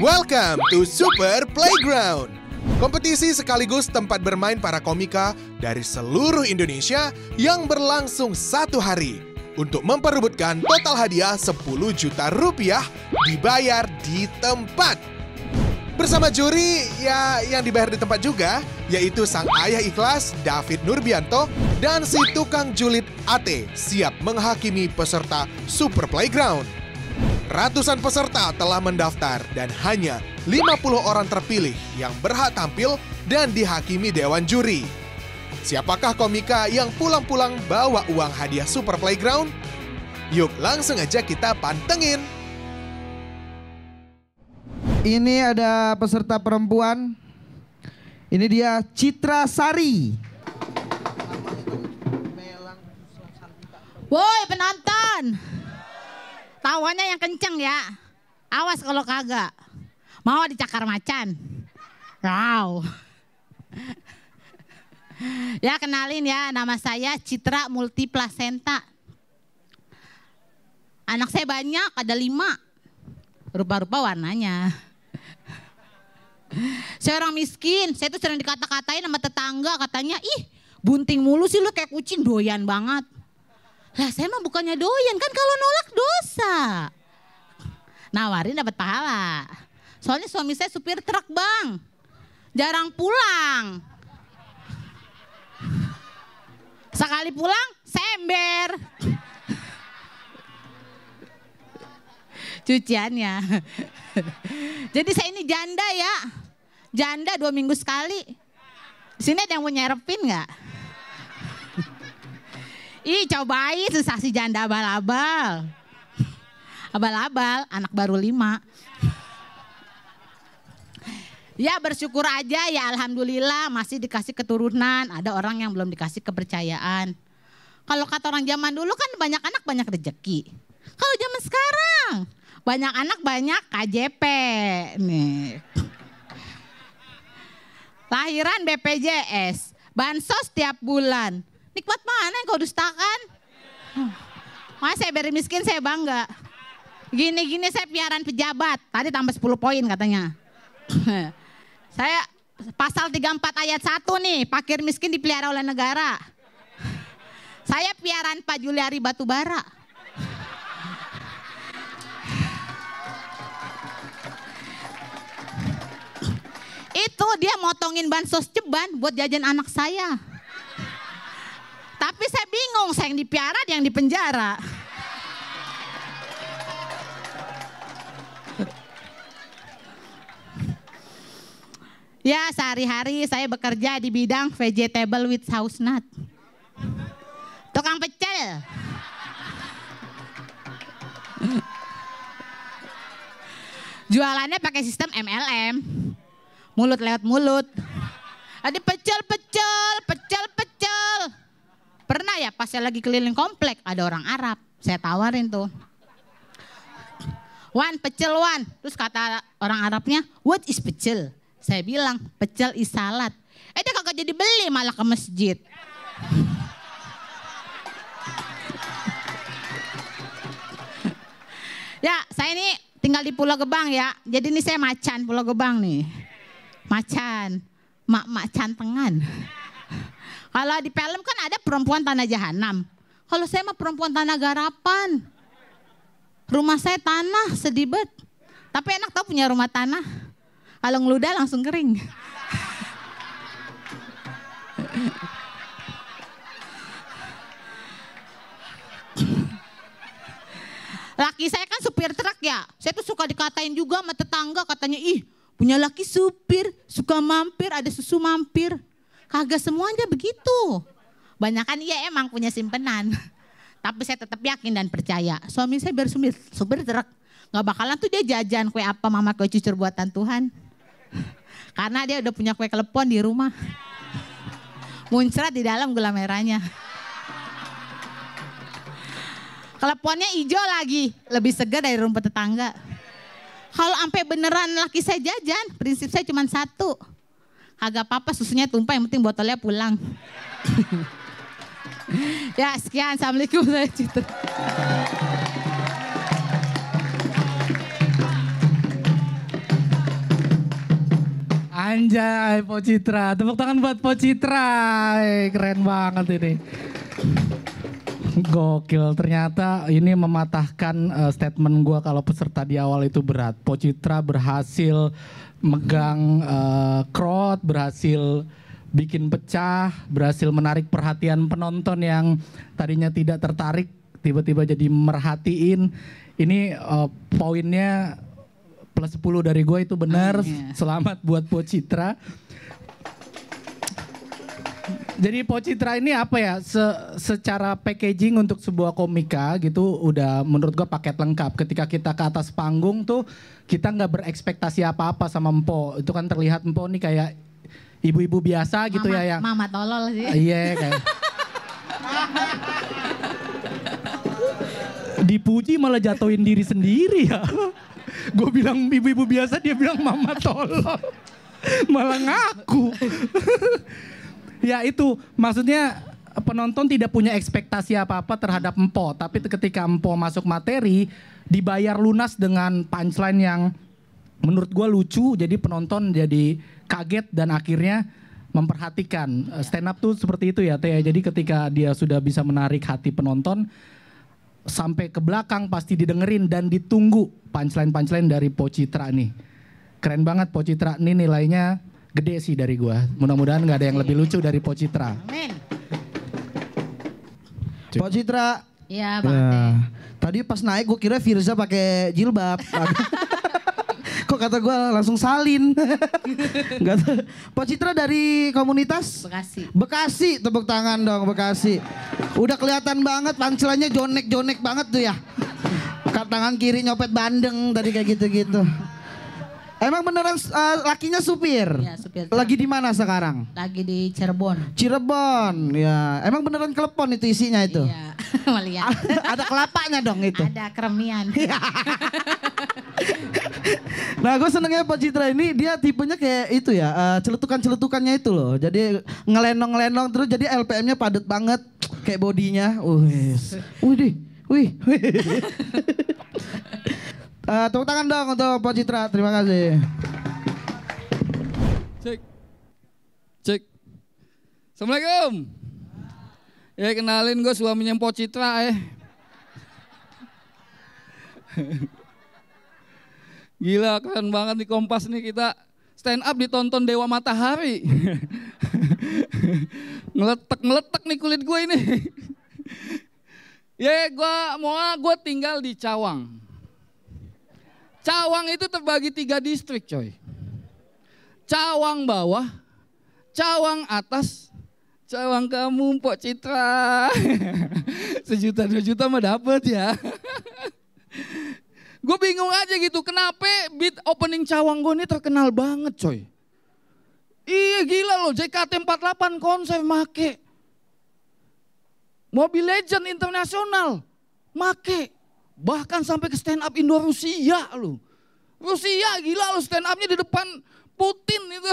Welcome to Super Playground. Kompetisi sekaligus tempat bermain para komika dari seluruh Indonesia yang berlangsung 1 hari untuk memperebutkan total hadiah 10 juta rupiah dibayar di tempat. Bersama juri yang dibayar di tempat juga, yaitu sang ayah ikhlas David Nurbianto dan si tukang julid Ate siap menghakimi peserta Super Playground. Ratusan peserta telah mendaftar dan hanya 50 orang terpilih yang berhak tampil dan dihakimi dewan juri. Siapakah komika yang pulang-pulang bawa uang hadiah Super Playground? Yuk langsung aja kita pantengin. Ini ada peserta perempuan. Ini dia Citra Sari. Woi penonton, tawanya yang kenceng ya. Awas kalau kagak, mau dicakar macan. Wow. Ya kenalin ya, nama saya Citra Multiplasenta. Anak saya banyak, ada 5. Rupa-rupa warnanya. Saya orang miskin, saya tuh sering dikata-katain sama tetangga, katanya, ih bunting mulu sih lu kayak kucing, doyan banget. Lah saya mah bukannya doyan, kan kalau nolak dosa. Nawarin dapat pahala. Soalnya suami saya supir truk bang, jarang pulang. Sekali pulang, sember. Cuciannya. Jadi saya ini janda ya. Janda 2 minggu sekali. Di sini ada yang mau nyerepin nggak? Ih cobain sensasi janda abal-abal. Abal-abal, anak baru 5. Ya bersyukur aja ya alhamdulillah masih dikasih keturunan. Ada orang yang belum dikasih kepercayaan. Kalau kata orang zaman dulu kan banyak anak banyak rezeki. Kalau zaman sekarang banyak anak banyak KJP nih. Lahiran BPJS, bansos tiap bulan. Nikmat mana yang kau dustakan? Makanya saya beri miskin saya bangga. Gini-gini saya piaran pejabat, tadi tambah 10 poin katanya. Saya pasal 34 ayat 1 nih, fakir miskin dipelihara oleh negara. Saya piaran Pak Juliari Batubara. Itu dia motongin bansos ceban buat jajan anak saya. Tapi saya bingung, saya yang dipiara, dia yang dipenjara. Ya sehari-hari saya bekerja di bidang vegetable with house nut. Tukang pecel. Jualannya pakai sistem MLM. Mulut lewat mulut. Ada pecel. Pernah ya pas saya lagi keliling komplek ada orang Arab. Saya tawarin tuh. Wan pecel wan. Terus kata orang Arabnya, what is pecel? Saya bilang pecel is salad. Dia kagak jadi beli malah ke masjid. Ya saya ini tinggal di Pulau Gebang ya. Jadi ini saya macan Pulau Gebang nih. Macan, mak cantengan. Kalau di film kan ada perempuan tanah jahanam. Kalau saya mah perempuan tanah garapan. Rumah saya tanah, sedih bet. Tapi enak tau punya rumah tanah. Kalau ngeludah langsung kering. Laki saya kan supir truk ya. Saya tuh suka dikatain juga sama tetangga, katanya ih punya laki supir, suka mampir, ada susu mampir. Kagak semuanya begitu. Banyakan iya emang punya simpenan. Tapi saya tetap yakin dan percaya. Suami saya biar supir truk. Gak bakalan tuh dia jajan kue apa mama kue cucur buatan Tuhan. Karena dia udah punya kue kelepon di rumah. Muncrat di dalam gula merahnya. Keleponnya hijau lagi. Lebih segar dari rumput tetangga. Kalau sampai beneran laki saya jajan, prinsip saya cuma 1. Kagak apa-apa susunya tumpah, yang penting botolnya pulang. Ya sekian, assalamualaikum, saya Citra. Anjay, Po Citra. Tepuk tangan buat Po Citra. Keren banget ini. Gokil, ternyata ini mematahkan statement gue kalau peserta di awal itu berat. Po Citra berhasil megang crowd, berhasil bikin pecah, berhasil menarik perhatian penonton yang tadinya tidak tertarik, tiba-tiba jadi merhatiin. Ini poinnya plus 10 dari gue itu benar. Selamat buat Po Citra. Jadi Po Citra ini apa ya, secara packaging untuk sebuah komika gitu udah menurut gua paket lengkap. Ketika kita ke atas panggung tuh kita nggak berekspektasi apa-apa sama Empo. Itu kan terlihat Empo nih kayak ibu-ibu biasa gitu ya yang mama tolol sih. Iya kayak dipuji malah jatuhin diri sendiri ya. Gue bilang ibu-ibu biasa, dia bilang mama tolol. Malah ngaku. Ya itu, maksudnya penonton tidak punya ekspektasi apa-apa terhadap Empo. Tapi ketika Empo masuk materi, dibayar lunas dengan punchline yang menurut gue lucu. Jadi penonton jadi kaget dan akhirnya memperhatikan. Stand up tuh seperti itu ya Teh. Jadi ketika dia sudah bisa menarik hati penonton, sampai ke belakang pasti didengerin dan ditunggu punchline-punchline dari Po Citra nih. Keren banget Po Citra, ini nilainya gede sih dari gua. Mudah-mudahan nggak ada yang lebih lucu dari Po Citra. Amin. Po Citra. Iya Bang. Tadi pas naik gue kira Firza pakai jilbab. Kok kata gue langsung salin. Po Citra dari komunitas? Bekasi, tepuk tangan dong Bekasi. Udah kelihatan banget punchline-nya jonek-jonek banget tuh ya. Tangan kiri nyopet bandeng tadi kayak gitu-gitu. Emang beneran lakinya supir? Iya, supir. Lagi di mana sekarang? Lagi di Cirebon. Cirebon, ya. Emang beneran klepon itu isinya itu? Iya, melihat. Ada kelapanya dong itu? Ada keremian. Nah gue senengnya Po Citra ini dia tipenya kayak itu ya, celetukan-celetukannya itu loh. Jadi ngelenong-ngelenong terus jadi LPM-nya padat banget. Kayak bodinya. Wih. Tepuk tangan dong untuk Po Citra, terima kasih. Cek. Assalamualaikum. Ya kenalin gue suaminya Po Citra Gila keren banget di Kompas nih kita stand up ditonton Dewa Matahari. Ngeletek nih kulit gue ini. Ya gue tinggal di Cawang. Cawang itu terbagi 3 distrik coy. Cawang bawah, Cawang atas, Cawang kamu Po Citra. 1 juta 2 juta mah dapet ya. Gue bingung aja gitu kenapa beat opening Cawang gue ini terkenal banget coy. Iya gila loh, JKT48 konser make. Mobile Legend internasional make. Bahkan sampai ke stand up Indo Rusia loh. Rusia gila loh stand upnya di depan Putin itu.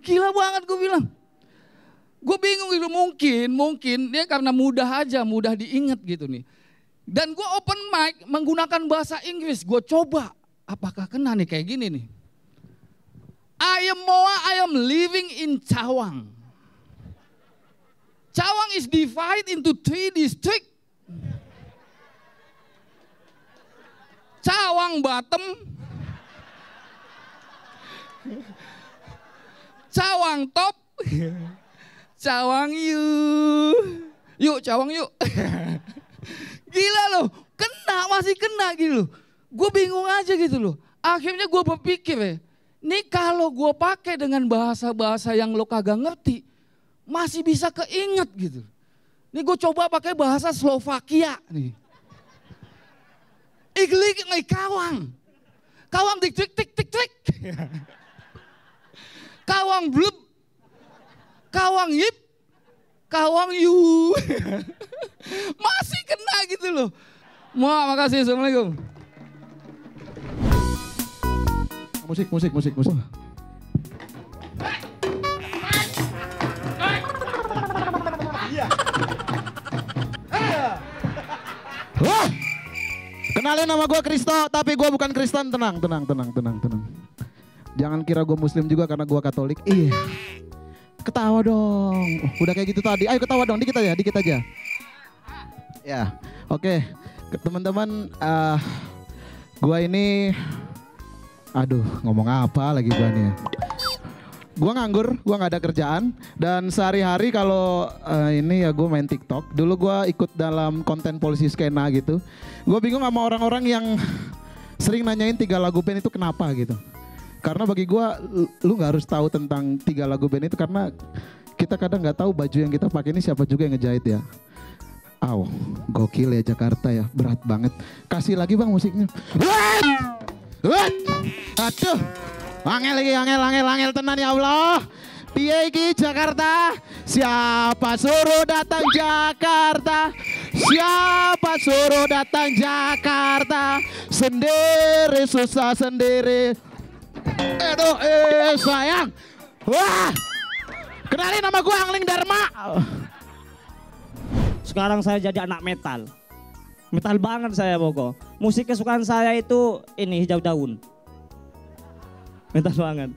Gila banget gue bilang. Gue bingung gitu mungkin dia karena mudah diingat gitu nih. Dan gue open mic menggunakan bahasa Inggris. Gue coba apakah kena nih kayak gini nih. I am living in Cawang. Cawang is divided into 3 district. Cawang Bottom, Cawang Top, Cawang Yuk Cawang yuk. Gila loh, masih kena gitu loh. Gue bingung aja gitu loh. Akhirnya gue berpikir nih kalau gue pakai dengan bahasa-bahasa yang lo kagak ngerti, masih bisa keinget gitu. Nih gue coba pakai bahasa Slovakia nih. Iglik ngai Kawang. Kawang dik trik tik tik trik. Kawang blub. Kawang yip. Kawang yu. Masih kena gitu loh. Makasih. Assalamualaikum. Musik. Kenalin nama gue Kristo, tapi gue bukan Kristen. Tenang. Jangan kira gue muslim juga karena gue Katolik. Iya. Ketawa dong. Udah kayak gitu tadi. Ayo ketawa dong, dikit aja. Ya, oke. Teman-teman, gue ini, aduh ngomong apa lagi gue nih. Gue nganggur, gue gak ada kerjaan. Dan sehari-hari kalau ini ya gue main TikTok. Dulu gue ikut dalam konten polisi skena gitu. Gue bingung sama orang-orang yang sering nanyain 3 lagu band itu kenapa gitu. Karena bagi gue, lu gak harus tahu tentang 3 lagu band itu. Karena kita kadang gak tahu baju yang kita pakai ini siapa juga yang ngejahit ya. Aw, gokil ya Jakarta ya, berat banget. Kasih lagi bang musiknya. Aduh. Angel tenan ya Allah. Piye iki Jakarta? Siapa suruh datang Jakarta? Siapa suruh datang Jakarta? Sendiri susah sendiri. Aduh, sayang. Wah. Kenalin nama gue Angling Dharma. Sekarang saya jadi anak metal. Metal banget saya pokok. Musik kesukaan saya itu ini Hijau Daun. Metal banget.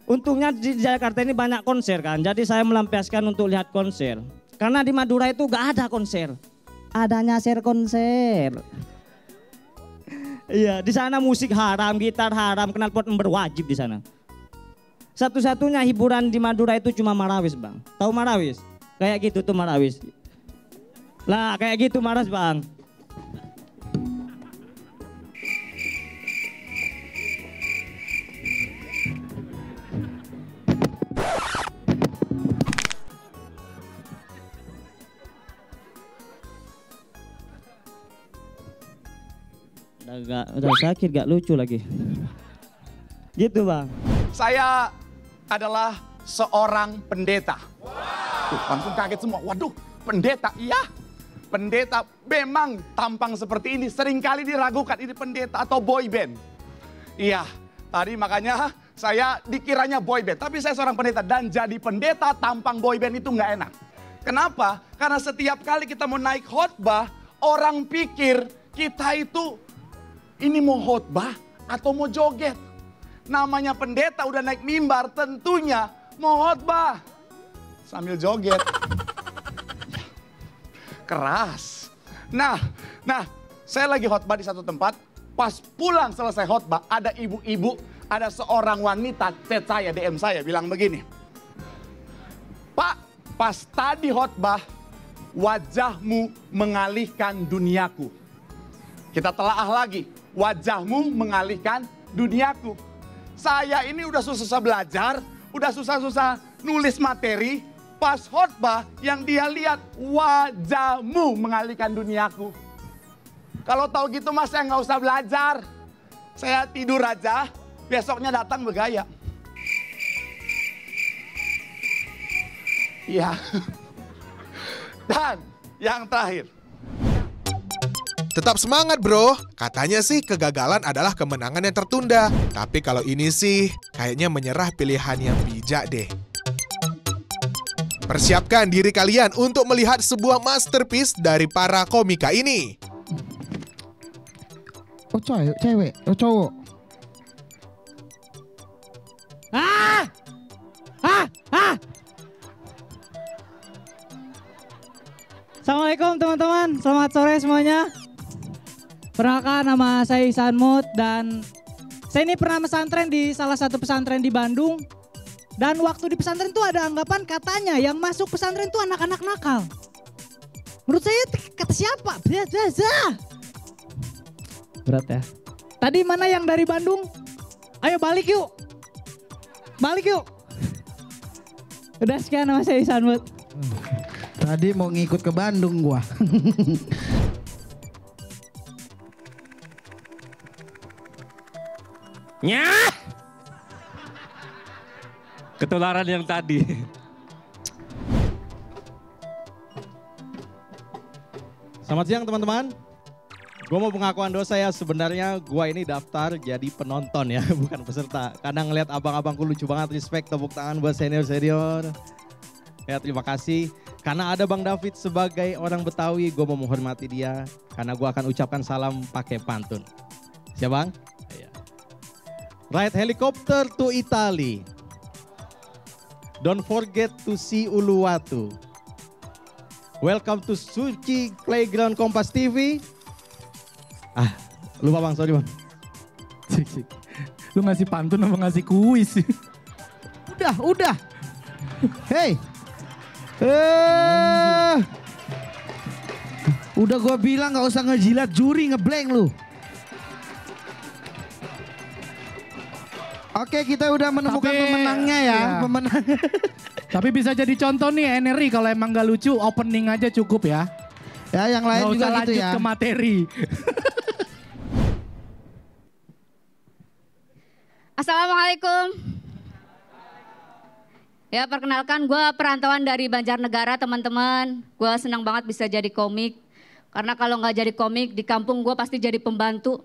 Untungnya di Jakarta ini banyak konser kan. Jadi saya melampiaskan untuk lihat konser. Karena di Madura itu gak ada konser. Adanya share konser. Iya, di sana musik haram, gitar haram, knalpot berwajib di sana. Satu-satunya hiburan di Madura itu cuma Marawis, Bang. Tahu Marawis? Kayak gitu tuh Marawis. Lah, kayak gitu Marawis, Bang. Udah sakit, gak lucu lagi. Gitu Bang. Saya adalah seorang pendeta. Langsung kaget semua. Waduh, pendeta? Iya, pendeta. Memang tampang seperti ini seringkali diragukan ini pendeta atau boy band. Iya, tadi makanya saya dikiranya boy band. Tapi saya seorang pendeta dan jadi pendeta tampang boy band itu nggak enak. Kenapa? Karena setiap kali kita mau naik khotbah, orang pikir kita itu ini mau khotbah atau mau joget. Namanya pendeta udah naik mimbar tentunya mau khotbah sambil joget. Keras. Nah, saya lagi khotbah di satu tempat. Pas pulang selesai khotbah ada ibu-ibu, ada seorang wanita chat saya, DM saya bilang begini. Pak, pas tadi khotbah wajahmu mengalihkan duniaku. Kita telaah lagi. Wajahmu mengalihkan duniaku. Saya ini udah susah-susah belajar, udah susah-susah nulis materi. Pas khotbah yang dia lihat wajahmu mengalihkan duniaku. Kalau tahu gitu mas saya nggak usah belajar. Saya tidur aja, besoknya datang bergaya. Iya. Dan yang terakhir. Tetap semangat bro, katanya sih kegagalan adalah kemenangan yang tertunda. Tapi kalau ini sih kayaknya menyerah pilihan yang bijak deh. Persiapkan diri kalian untuk melihat sebuah masterpiece dari para komika ini. Oh cewek, oh cowok. Assalamualaikum teman-teman, selamat sore semuanya. Perkenalkan nama saya Ihsan Mut dan saya ini pernah pesantren di salah satu pesantren di Bandung. Dan waktu di pesantren itu ada anggapan katanya yang masuk pesantren itu anak-anak nakal. Menurut saya kata siapa? Berat ya. Tadi mana yang dari Bandung? Ayo balik yuk. Balik yuk. Udah sekian nama saya Ihsan Mut. Tadi mau ngikut ke Bandung gua. Nyah! Ketularan yang tadi. Selamat siang teman-teman. Gue mau pengakuan dosa ya, sebenarnya gue ini daftar jadi penonton ya, bukan peserta. Kadang ngeliat abang-abangku lucu banget, respect, tepuk tangan buat senior-senior. Ya terima kasih. Karena ada Bang David sebagai orang Betawi, gue mau menghormati dia. Karena gue akan ucapkan salam pakai pantun. Siap Bang? Ya. Ride helicopter to Italy. Don't forget to see Uluwatu. Welcome to Suci Playground Kompas TV. Lupa bang, sorry bang. Lu ngasih pantun apa ngasih kuis sih? Udah. Hey. Udah gue bilang gak usah ngejilat juri, ngeblank lu. Oke, kita udah menemukan pemenangnya ya. Pemenang. Tapi bisa jadi contoh nih NRI, kalau emang gak lucu opening aja cukup ya. Ya yang lain Nggak juga usah gitu lanjut ya. ke materi. Assalamualaikum. Ya perkenalkan gue perantauan dari Banjarnegara teman-teman. Gue senang banget bisa jadi komik. Karena kalau nggak jadi komik di kampung gue pasti jadi pembantu.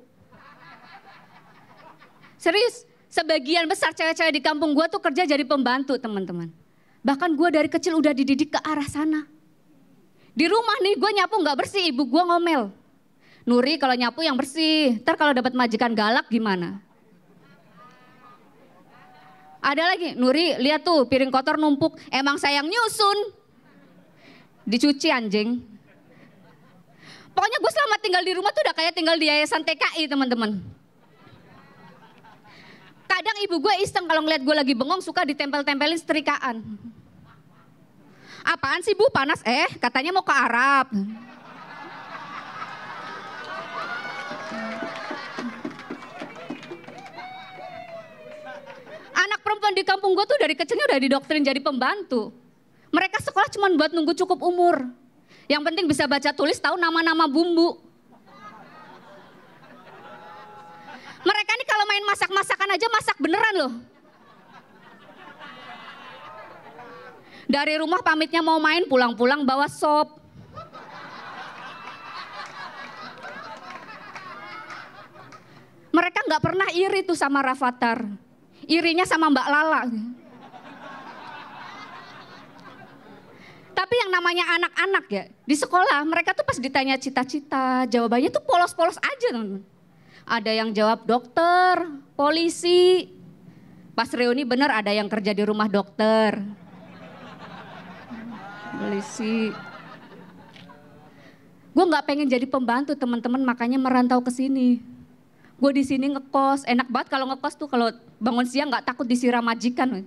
Serius, sebagian besar cewek-cewek di kampung gue tuh kerja jadi pembantu teman-teman. Bahkan gue dari kecil udah dididik ke arah sana. Di rumah nih gue nyapu nggak bersih, ibu gue ngomel. Nuri kalau nyapu yang bersih, ntar kalau dapat majikan galak gimana? Ada lagi, Nuri lihat tuh piring kotor numpuk, emang sayang nyusun. Dicuci anjing. Pokoknya gue selama tinggal di rumah tuh udah kayak tinggal di yayasan TKI teman-teman. Kadang ibu gue iseng kalau ngeliat gue lagi bengong suka ditempel-tempelin setrikaan. Apaan sih Bu, panas? Katanya mau ke Arab. Anak perempuan di kampung gue tuh dari kecilnya udah didoktrin jadi pembantu. Mereka sekolah cuma buat nunggu cukup umur. Yang penting bisa baca tulis, tahu nama-nama bumbu. Mereka nih kalau main masak-masakan aja masak beneran loh. Dari rumah pamitnya mau main, pulang-pulang bawa sop. Mereka nggak pernah iri tuh sama Rafathar. Irinya sama Mbak Lala. Tapi yang namanya anak-anak ya, di sekolah mereka tuh pas ditanya cita-cita, jawabannya tuh polos-polos aja teman-teman. Ada yang jawab dokter, polisi. Pas reuni bener ada yang kerja di rumah dokter. Polisi. Gue nggak pengen jadi pembantu teman-teman, makanya merantau ke sini. Gue di sini ngekos, enak banget kalau ngekos tuh kalau bangun siang nggak takut disiram majikan.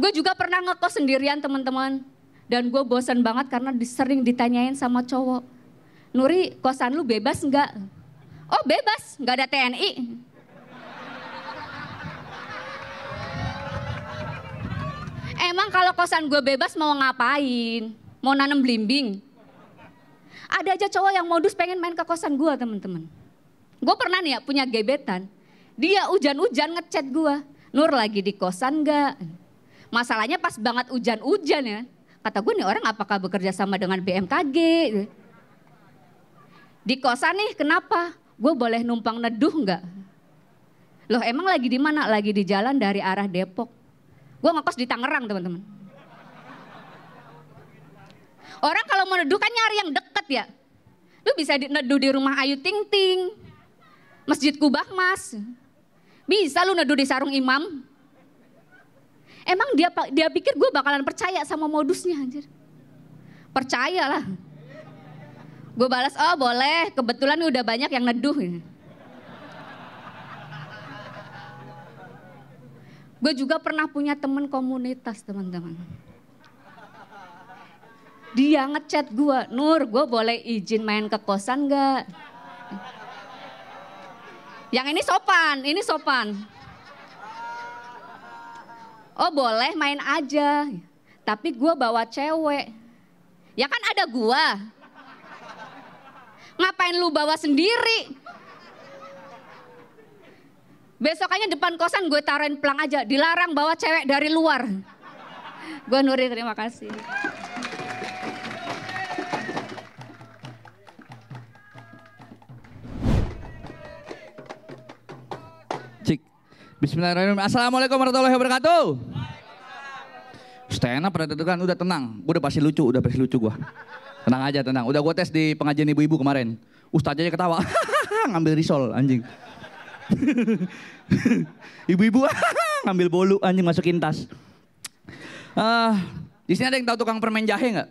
Gue juga pernah ngekos sendirian teman-teman. Dan gue bosan banget karena sering ditanyain sama cowok. Nuri, kosan lu bebas nggak? Oh bebas, nggak ada TNI. Emang kalau kosan gue bebas mau ngapain? Mau nanam belimbing? Ada aja cowok yang modus pengen main ke kosan gue teman-teman. Gue pernah nih ya punya gebetan. Dia hujan-hujan ngechat gue. Nur lagi di kosan nggak? Masalahnya pas banget hujan-hujan ya. Kata gue nih orang apakah bekerja sama dengan BMKG? Di kosan nih kenapa? Gue boleh numpang neduh nggak? Loh emang lagi di mana? Lagi di jalan dari arah Depok. Gue ngekos di Tangerang teman-teman. Orang kalau mau neduh kan nyari yang deket ya. Lu bisa neduh di rumah Ayu Ting Ting. Masjid Kubah Mas. Bisa lu neduh di sarung imam. Emang dia pikir gue bakalan percaya sama modusnya anjir. Percayalah. Gue balas, oh boleh, kebetulan udah banyak yang neduh. Gue juga pernah punya temen komunitas teman-teman. Dia ngechat gue, Nur gue boleh izin main ke kosan gak? Yang ini sopan. Oh boleh main aja, tapi gue bawa cewek. Ya kan ada gue. Ngapain lu bawa sendiri? Besokannya depan kosan gue taruhin pelang aja, dilarang bawa cewek dari luar. Gue Nuri, terima kasih. Bismillahirrahmanirrahim. Assalamualaikum warahmatullahi wabarakatuh. Stand up pada kan udah tenang. Gue udah pasti lucu gue. Tenang aja, tenang. Udah gue tes di pengajian ibu-ibu kemarin. Ustaznya ketawa. Ngambil risol anjing. Ibu-ibu ngambil bolu anjing masukin tas. Di sini ada yang tahu tukang permen jahe nggak?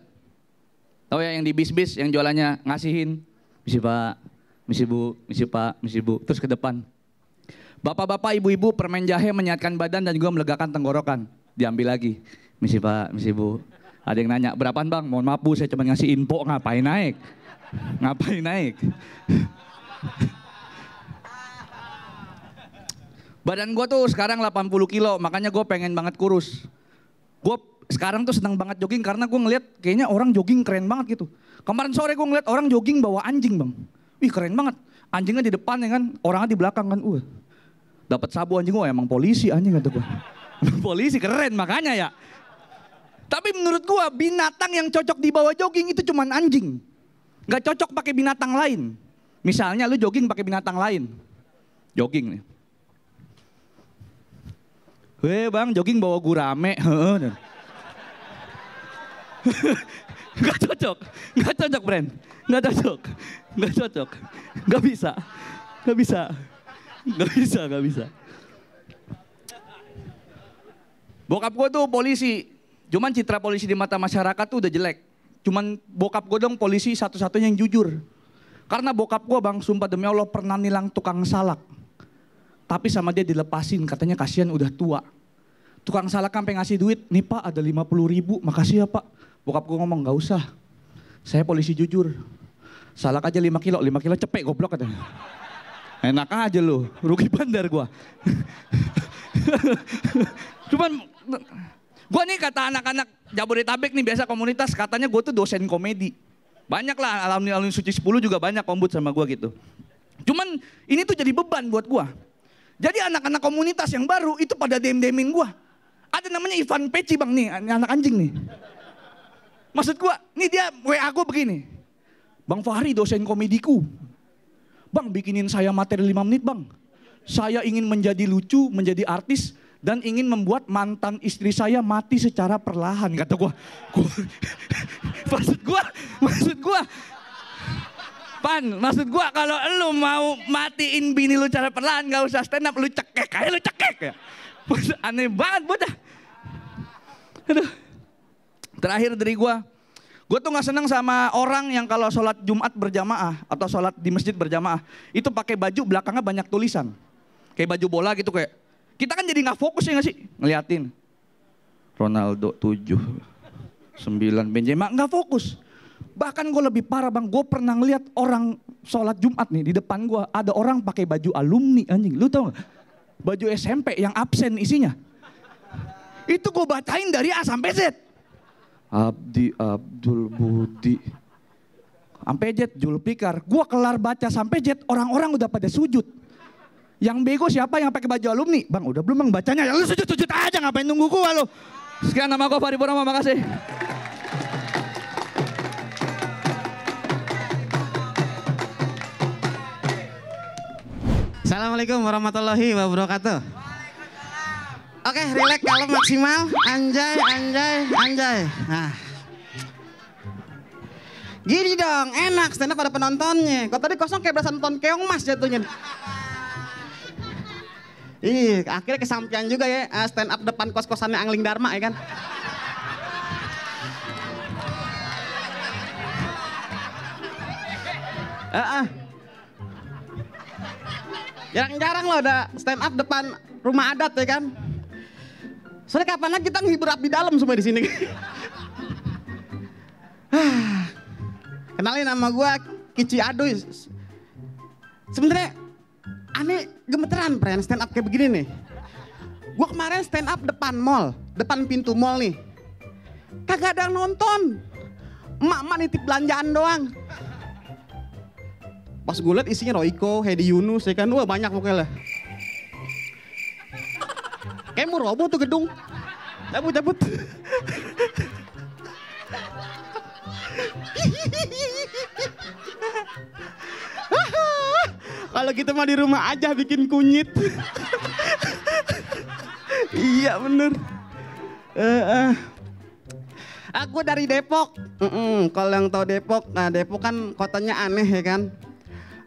Tahu ya yang di bis-bis yang jualannya ngasihin. Misi Pak, misi Bu, misi Pak, misi Bu. Terus ke depan. Bapak-bapak, ibu-ibu permen jahe menyehatkan badan dan juga melegakan tenggorokan. Diambil lagi. Misi Pak, misi Bu. Ada yang nanya, berapaan Bang? Mohon maaf Bu, saya cuma ngasih info, ngapain naik? Ngapain naik? Badan gue tuh sekarang 80 kilo, makanya gue pengen banget kurus. Gue sekarang tuh senang banget jogging karena gue ngeliat kayaknya orang jogging keren banget gitu. Kemarin sore gue ngeliat orang jogging bawa anjing Bang. Wih keren banget. Anjingnya di depan ya kan, orangnya di belakang kan. Dapat sabu anjing gue, emang polisi anjing kata gue. Polisi keren makanya ya. Tapi menurut gue binatang yang cocok dibawa jogging itu cuman anjing. Gak cocok pakai binatang lain. Misalnya lu jogging pakai binatang lain. Jogging nih. Weh Bang jogging bawa gurame. Gak cocok. Gak cocok Bren. Gak cocok. Gak cocok. Gak bisa. Gak bisa. Gak bisa. Gak bisa. Bokap gue tuh polisi. Cuman citra polisi di mata masyarakat tuh udah jelek. Cuman bokap gue dong polisi satu-satunya yang jujur. Karena bokap gue Bang, sumpah demi Allah pernah nilang tukang salak. Tapi sama dia dilepasin, katanya kasihan udah tua. Tukang salak sampai ngasih duit, nih Pak ada 50.000, makasih ya Pak. Bokap gue ngomong, gak usah. Saya polisi jujur. Salak aja 5 kilo cepek goblok katanya. Enak aja lu, rugi bandar gue. Cuman, gue nih kata anak-anak Jabodetabek nih biasa komunitas, katanya gue tuh dosen komedi. Banyak lah, alumni Suci 10 juga banyak kombut sama gue gitu. Cuman ini tuh jadi beban buat gue. Jadi anak-anak komunitas yang baru itu pada dem-demin gue. Ada namanya Ivan Peci Bang nih, anak anjing nih. Maksud gue, nih dia WA gue begini. Bang Fahri dosen komediku. Bang bikinin saya materi 5 menit Bang. Saya ingin menjadi lucu, menjadi artis. Dan ingin membuat mantan istri saya mati secara perlahan. Kata gue. Maksud gue. Pan, maksud gue kalau lu mau matiin bini lu secara perlahan gak usah stand up. Lu cekek aja, lu cekek ya. Aneh banget bocah. Aduh. Terakhir dari gue tuh gak seneng sama orang yang kalau sholat Jumat berjamaah atau sholat di masjid berjamaah itu pakai baju belakangnya banyak tulisan. Kayak baju bola gitu kayak. Kita kan jadi gak fokus ya gak sih? Ngeliatin. Ronaldo 7, 9 Benzema, gak fokus. Bahkan gue lebih parah Bang, gue pernah ngeliat orang sholat Jumat nih di depan gue. Ada orang pakai baju alumni anjing, lu tau gak? Baju SMP yang absen isinya. Itu gue bacain dari A sampai Z. Abdi, Abdul, Budi. Sampai Z, Julfikar. Gue kelar baca sampai Z, orang-orang udah pada sujud. Yang bego siapa yang pakai baju alumni? Bang udah belum Bang bacanya? Ya lu sujud-sujud aja ngapain nunggu gua lu. Sekian nama gua Fahri Purnomo, makasih. Assalamualaikum warahmatullahi wabarakatuh. Oke, relax, kalem maksimal. Anjay, anjay, anjay. Nah. Gini dong, enak stand up ada penontonnya. Kok tadi kosong kayak berasa nonton keong mas jatuhnya. Ih, akhirnya kesampaian juga ya stand up depan kos-kosannya Angling Dharma ya kan. Jarang-jarang loh ada stand up depan rumah adat ya kan. Soalnya kapan lagi kita ngehibur abdi dalam semua di sini. Kenalin nama gue Kici Aduy. Sebenarnya aneh gemeteran pren stand up kayak begini nih. Gue kemarin stand up depan mall, depan pintu mall nih. Kagak ada yang nonton. Emak-emak nitip belanjaan doang. Pas gue liat isinya Royko, Hedi Yunus ya kan. Wah banyak pokoknya lah. Kayak mau roboh tuh gedung. Cabut. Kalau kita mah di rumah aja bikin kunyit. Iya bener. Aku dari Depok. Kalau yang tahu Depok, nah Depok kan kotanya aneh ya kan.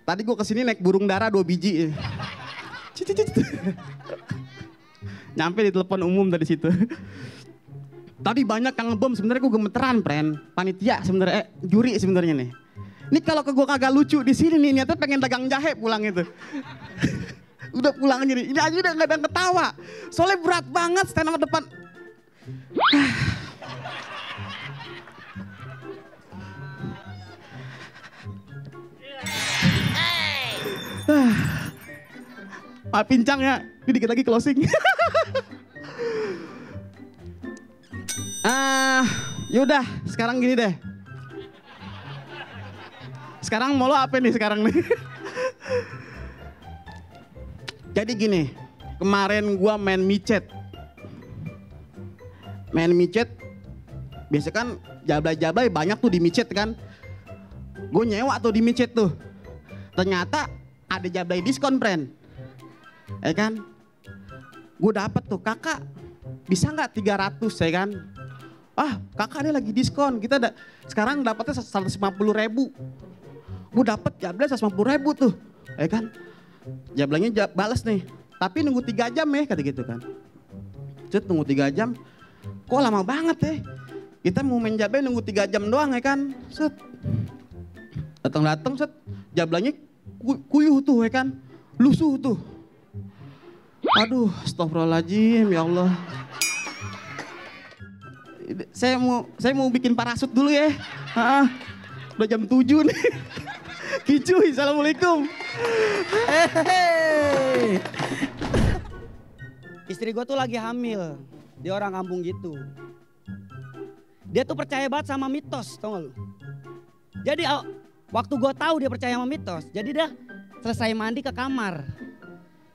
Tadi gue kesini naik burung dara 2 biji. Nyampe di telepon umum dari situ. Tadi banyak yang ngebom, sebenarnya gue gemeteran, friend. Panitia sebenarnya, juri sebenarnya nih. Ini kalau ke gue kagak lucu di sini nih, niatnya pengen dagang jahe pulang itu. Udah pulang aja nih, ini aja udah gak ada yang ketawa. Soalnya berat banget stand up depan. Pincang ya, ini dikit lagi closing. Yaudah, sekarang gini deh. Sekarang mau lo apa nih sekarang nih? Jadi gini, kemarin gua main micet. Main micet, biasa kan jablay-jablay banyak tuh di micet kan. Gue nyewa tuh di micet tuh. Ternyata ada jablay diskon, friend. Ya kan? Gue dapet tuh, kakak bisa nggak 300 ya kan? Ah, kakak ini lagi diskon. Kita sekarang dapetnya 150.000. Gue dapet jablay 150.000 tuh, ya kan? Jablaynya balas nih, tapi nunggu 3 jam ya, kata gitu kan. Cet, nunggu 3 jam, kok lama banget ya? Kita mau main jablay nunggu 3 jam doang ya kan? Set, datang set, jablaynya kuyuh tuh ya kan? Lusuh tuh. Aduh, astagfirullahaladzim, ya Allah. Saya mau bikin parasut dulu ya. Udah jam 7 nih. Kicuy, assalamualaikum. Istri gue tuh lagi hamil. Dia orang kampung gitu. Dia tuh percaya banget sama mitos, tau gak lu? Jadi waktu gue tahu dia percaya sama mitos, jadi dia selesai mandi ke kamar.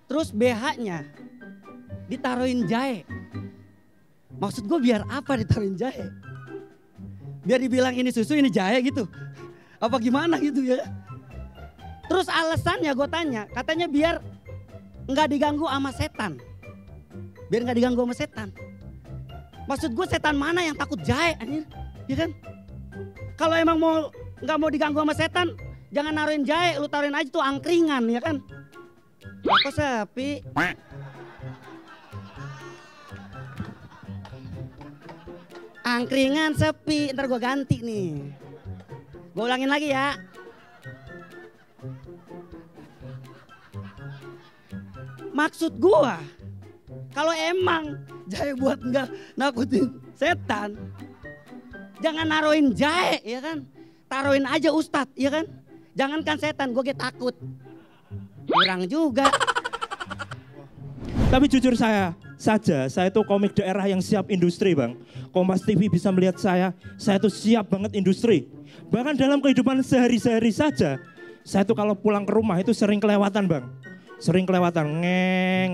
Terus BH-nya ditaruhin jahe. Maksud gue biar apa ditaruhin jahe? Biar dibilang ini susu, ini jahe gitu. Apa gimana gitu ya? Terus alasannya gue tanya, katanya biar nggak diganggu sama setan. Biar nggak diganggu sama setan. Maksud gue setan mana yang takut jahe anjir? Ya kan? Kalau emang nggak mau diganggu sama setan, jangan naruhin jahe, lu taruhin aja tuh angkringan ya kan? Kok sepi? Angkringan sepi, ntar gue ganti nih. Gue ulangin lagi ya. Maksud gue, kalau emang jahe buat nggak nakutin setan, jangan naruhin jahe ya kan? Taruhin aja ustadz ya kan? Jangankan setan, gue takut. Kurang juga. Tapi jujur saya itu komik daerah yang siap industri bang. Kompas TV bisa melihat saya itu siap banget industri. Bahkan dalam kehidupan sehari-hari saja, saya itu kalau pulang ke rumah itu sering kelewatan bang. Sering kelewatan,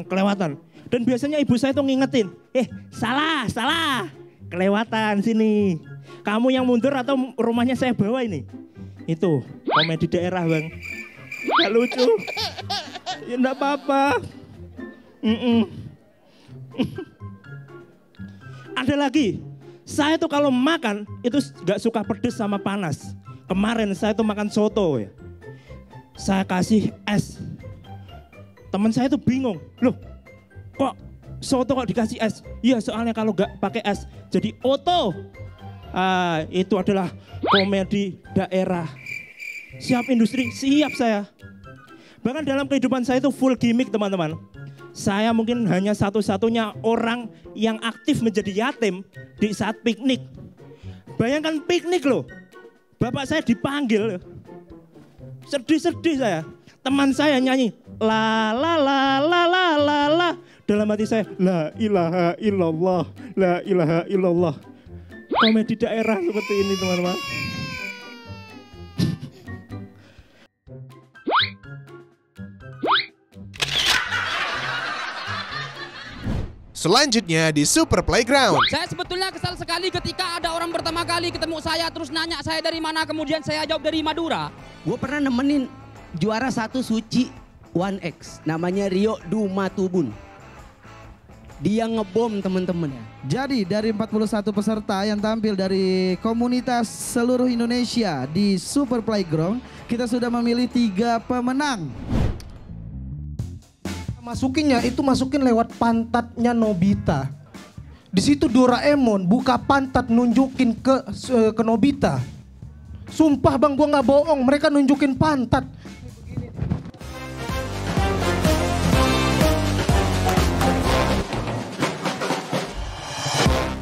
kelewatan. Dan biasanya ibu saya itu ngingetin, salah, kelewatan sini. Kamu yang mundur atau rumahnya saya bawa ini. Itu komedi daerah bang. Gak lucu. Ya enggak apa-apa. Ada lagi, saya tuh kalau makan itu gak suka pedes sama panas. Kemarin saya tuh makan soto ya. Saya kasih es. Teman saya tuh bingung, loh kok soto kok dikasih es? Iya soalnya kalau gak pakai es jadi oto. Itu adalah komedi daerah. Siap industri, siap saya. Bahkan dalam kehidupan saya itu full gimmick teman-teman. Saya mungkin hanya satu-satunya orang yang aktif menjadi yatim di saat piknik. Bayangkan piknik loh. Bapak saya dipanggil. Sedih-sedih saya. Teman saya nyanyi. La la la la la la la. Dalam hati saya. La ilaha illallah. La ilaha illallah. Komedi daerah seperti ini teman-teman. Selanjutnya di Super Playground. Saya sebetulnya kesal sekali ketika ada orang pertama kali ketemu saya terus nanya saya dari mana, kemudian saya jawab dari Madura. Gue pernah nemenin juara 1 Suci 1X, namanya Rio Dumatubun. Dia ngebom teman-teman. Jadi dari 41 peserta yang tampil dari komunitas seluruh Indonesia di Super Playground, kita sudah memilih 3 pemenang. Masukinnya itu masukin lewat pantatnya Nobita. Di situ Doraemon buka pantat nunjukin ke Nobita. Sumpah bang, gua nggak bohong, mereka nunjukin pantat.